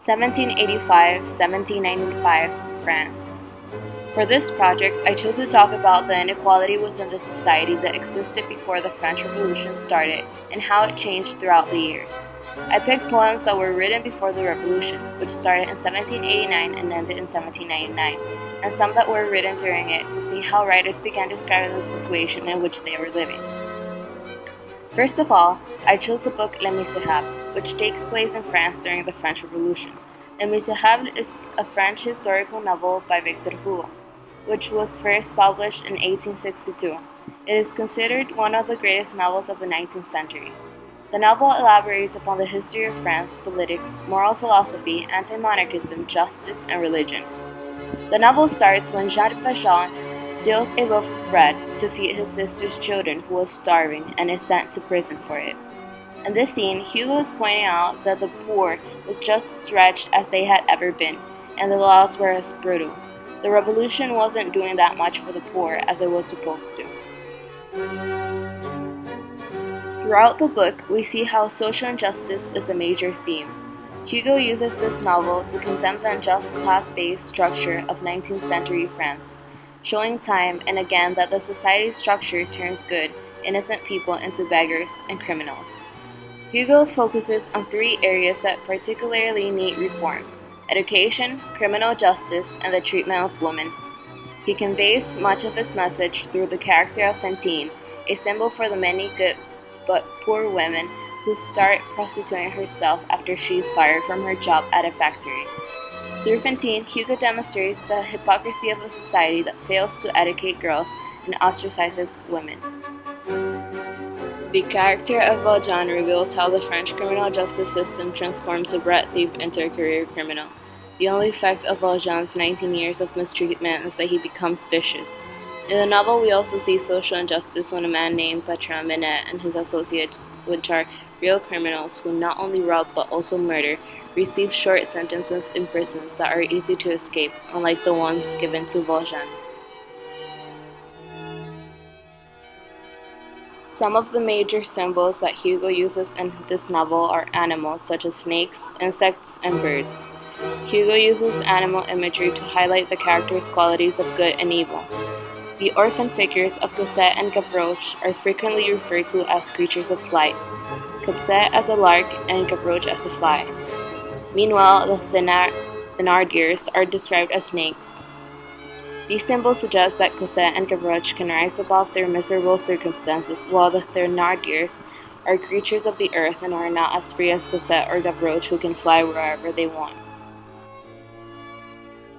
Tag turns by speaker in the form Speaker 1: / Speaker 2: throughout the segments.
Speaker 1: 1785-1795, France. For this project, I chose to talk about the inequality within the society that existed before the French Revolution started and how it changed throughout the years. I picked poems that were written before the Revolution, which started in 1789 and ended in 1799, and some that were written during it to see how writers began describing the situation in which they were living. First of all, I chose the book Les Miserables, which takes place in France during the French Revolution. Les Miserables is a French historical novel by Victor Hugo, which was first published in 1862. It is considered one of the greatest novels of the 19th century. The novel elaborates upon the history of France, politics, moral philosophy, anti-monarchism, justice, and religion. The novel starts when Jacques Valjean steals a loaf of bread to feed his sister's children who was starving and is sent to prison for it. In this scene, Hugo is pointing out that the poor was just as wretched as they had ever been, and the laws were as brutal. The revolution wasn't doing that much for the poor as it was supposed to. Throughout the book, we see how social injustice is a major theme. Hugo uses this novel to condemn the unjust class-based structure of 19th century France, showing time and again that the society's structure turns good, innocent people into beggars and criminals. Hugo focuses on three areas that particularly need reform: education, criminal justice, and the treatment of women. He conveys much of his message through the character of Fantine, a symbol for the many good but poor women who start prostituting herself after she is fired from her job at a factory. Through Fantine, Hugo demonstrates the hypocrisy of a society that fails to educate girls and ostracizes women. The character of Valjean reveals how the French criminal justice system transforms a bread thief into a career criminal. The only effect of Valjean's 19 years of mistreatment is that he becomes vicious. In the novel, we also see social injustice when a man named Bertrand Binet and his associates, which are real criminals who not only rob but also murder, receive short sentences in prisons that are easy to escape, unlike the ones given to Valjean. Some of the major symbols that Hugo uses in this novel are animals such as snakes, insects, and birds. Hugo uses animal imagery to highlight the characters' qualities of good and evil. The orphan figures of Cosette and Gavroche are frequently referred to as creatures of flight, Cosette as a lark and Gavroche as a fly. Meanwhile, the Thénardiers are described as snakes. These symbols suggest that Cosette and Gavroche can rise above their miserable circumstances, while the Thénardiers are creatures of the earth and are not as free as Cosette or Gavroche, who can fly wherever they want.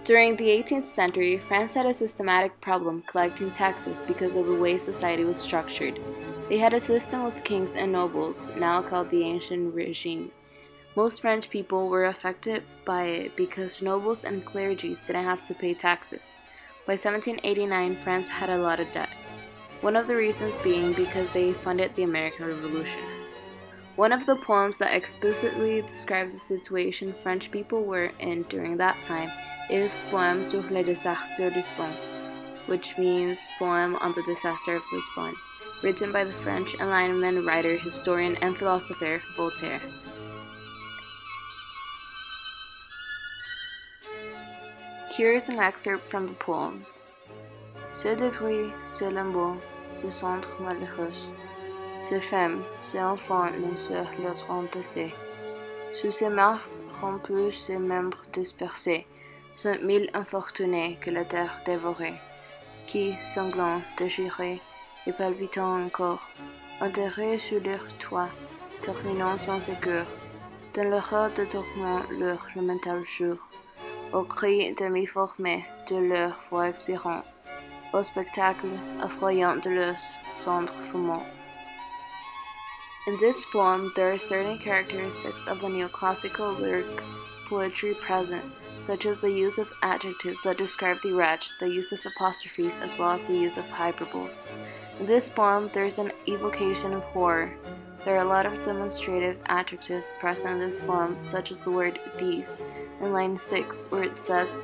Speaker 1: During the 18th century, France had a systematic problem collecting taxes because of the way society was structured. They had a system of kings and nobles, now called the Ancient Regime. Most French people were affected by it because nobles and clergies didn't have to pay taxes. By 1789, France had a lot of debt. One of the reasons being because they funded the American Revolution. One of the poems that explicitly describes the situation French people were in during that time is Poème sur le désastre de Lisbonne, which means Poem on the Disaster of Lisbon, written by the French Enlightenment writer, historian, and philosopher Voltaire. Here is an excerpt from the poem. Ce débris, ce lambeau, ce centre malheureux, ces femmes, ces enfants ne sur l'autre entassés, sous ces mains rompues, ces membres dispersés, sont mille infortunés que la terre dévorait, qui, sanglants, déchirés et palpitant encore, enterrés sous leur toit, terminant sans sécure, dans l'horreur de tourment leur lamentable jour, au cri demi-formé de leur voix expirant, au spectacle effrayant de leurs cendres fumant. In this poem, there are certain characteristics of the neoclassical lyric poetry present, such as the use of adjectives that describe the wretched, the use of apostrophes, as well as the use of hyperboles. In this poem, there is an evocation of horror. There are a lot of demonstrative adjectives present in this poem, such as the word these, in line 6, where it says,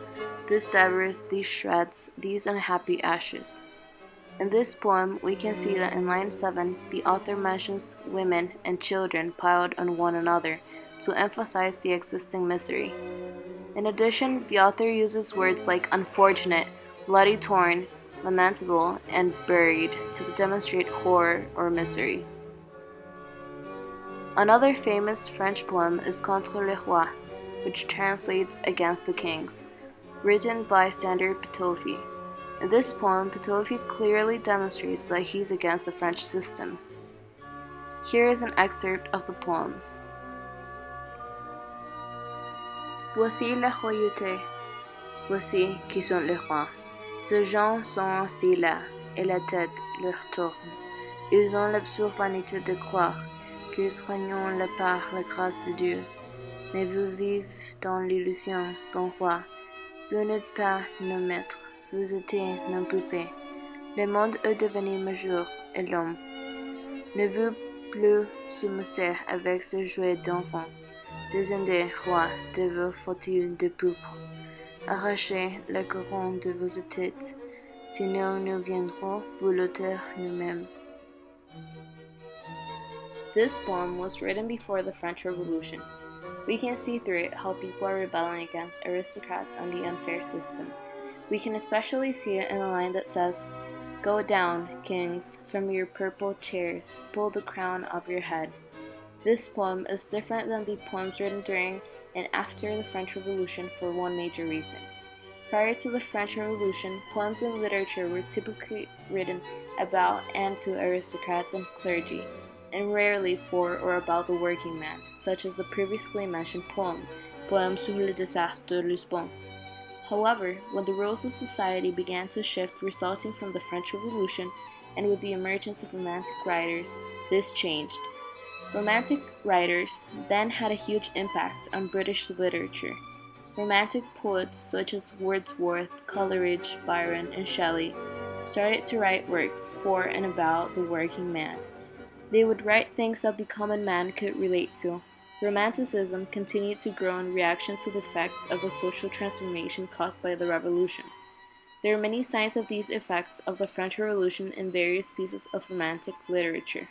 Speaker 1: "This debris, these shreds, these unhappy ashes." In this poem, we can see that in line 7, the author mentions women and children piled on one another to emphasize the existing misery. In addition, the author uses words like unfortunate, bloody torn, lamentable, and buried to demonstrate horror or misery. Another famous French poem is Contre le Roi, which translates against the kings, written by Sander Pitofi. In this poem, Pitofi clearly demonstrates that he's against the French system. Here is an excerpt of the poem. Voici la royauté, voici qui sont les rois. Ces gens sont assis là, et la tête leur tourne. Ils ont l'absurde vanité de croire qu'ils régnent là par la grâce de Dieu. Mais vous vivez dans l'illusion, bon roi. Vous n'êtes pas nos maîtres, vous êtes nos poupées. Le monde est devenu majeur, et l'homme ne veut plus s'amuser avec ce jouet d'enfant. Descendez, roi, de vos fautiles de pourpre. Arrachez la couronne de vos têtes, sinon nous viendrons vous l'ôter nous-mêmes. This poem was written before the French Revolution. We can see through it how people are rebelling against aristocrats and the unfair system. We can especially see it in a line that says, "Go down, kings, from your purple chairs, pull the crown off your head." This poem is different than the poems written during and after the French Revolution for one major reason. Prior to the French Revolution, poems in literature were typically written about and to aristocrats and clergy, and rarely for or about the working man, such as the previously mentioned poem, Poème sur le désastre de Lisbonne. However, when the rules of society began to shift resulting from the French Revolution, and with the emergence of Romantic writers, this changed. Romantic writers then had a huge impact on British literature. Romantic poets such as Wordsworth, Coleridge, Byron, and Shelley started to write works for and about the working man. They would write things that the common man could relate to. Romanticism continued to grow in reaction to the effects of the social transformation caused by the Revolution. There are many signs of these effects of the French Revolution in various pieces of Romantic literature.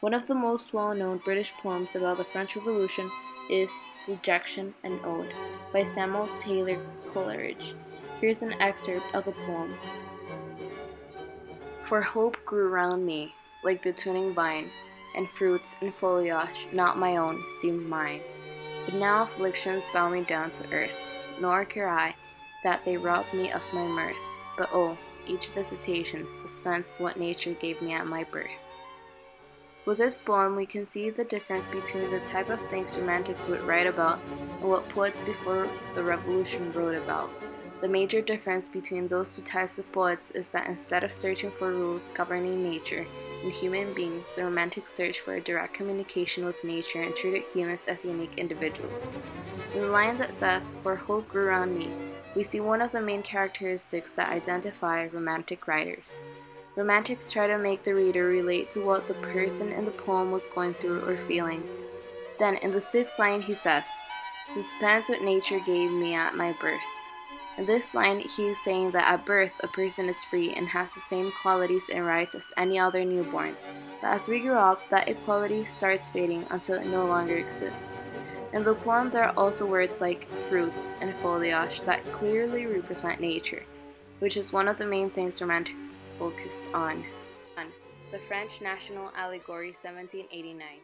Speaker 1: One of the most well-known British poems about the French Revolution is Dejection and Ode by Samuel Taylor Coleridge. Here's an excerpt of the poem. For hope grew round me, like the tuning vine, and fruits and foliage, not my own, seemed mine. But now afflictions bow me down to earth, nor care I that they rob me of my mirth. But oh, each visitation suspends what nature gave me at my birth. With this poem, we can see the difference between the type of things Romantics would write about and what poets before the Revolution wrote about. The major difference between those two types of poets is that instead of searching for rules governing nature and human beings, the Romantics searched for a direct communication with nature and treated humans as unique individuals. In the line that says, "For hope grew around me," we see one of the main characteristics that identify Romantic writers. Romantics try to make the reader relate to what the person in the poem was going through or feeling. Then, in the sixth line, he says, "Suspends what nature gave me at my birth." In this line, he is saying that at birth, a person is free and has the same qualities and rights as any other newborn. But as we grow up, that equality starts fading until it no longer exists. In the poem, there are also words like fruits and foliage that clearly represent nature, which is one of the main things Romantics focused on. The French National Allegory, 1789.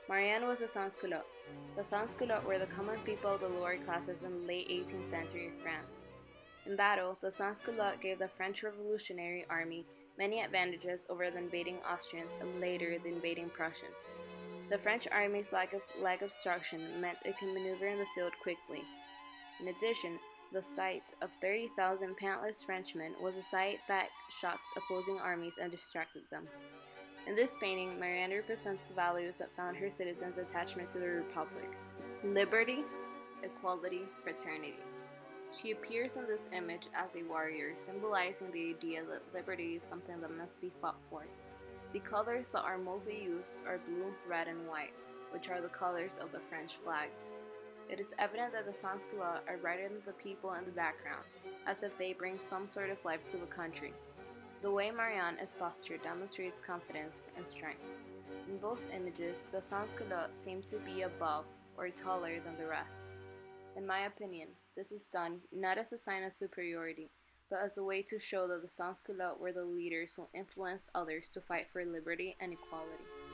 Speaker 1: Marianne was a sans-culotte. The sans-culottes were the common people of the lower classes in the late 18th century France. In battle, the sans-culottes gave the French Revolutionary Army many advantages over the invading Austrians and later the invading Prussians. The French army's lack of leg obstruction meant it could maneuver in the field quickly. In addition, the sight of 30,000 pantless Frenchmen was a sight that shocked opposing armies and distracted them. In this painting, Marianne represents the values that found her citizens' attachment to the Republic: liberty, equality, fraternity. She appears in this image as a warrior, symbolizing the idea that liberty is something that must be fought for. The colors that are mostly used are blue, red, and white, which are the colors of the French flag. It is evident that the sans-culottes are brighter than the people in the background, as if they bring some sort of life to the country. The way Marianne is postured demonstrates confidence and strength. In both images, the sans-culottes seem to be above or taller than the rest. In my opinion, this is done not as a sign of superiority, but as a way to show that the sans-culottes were the leaders who influenced others to fight for liberty and equality.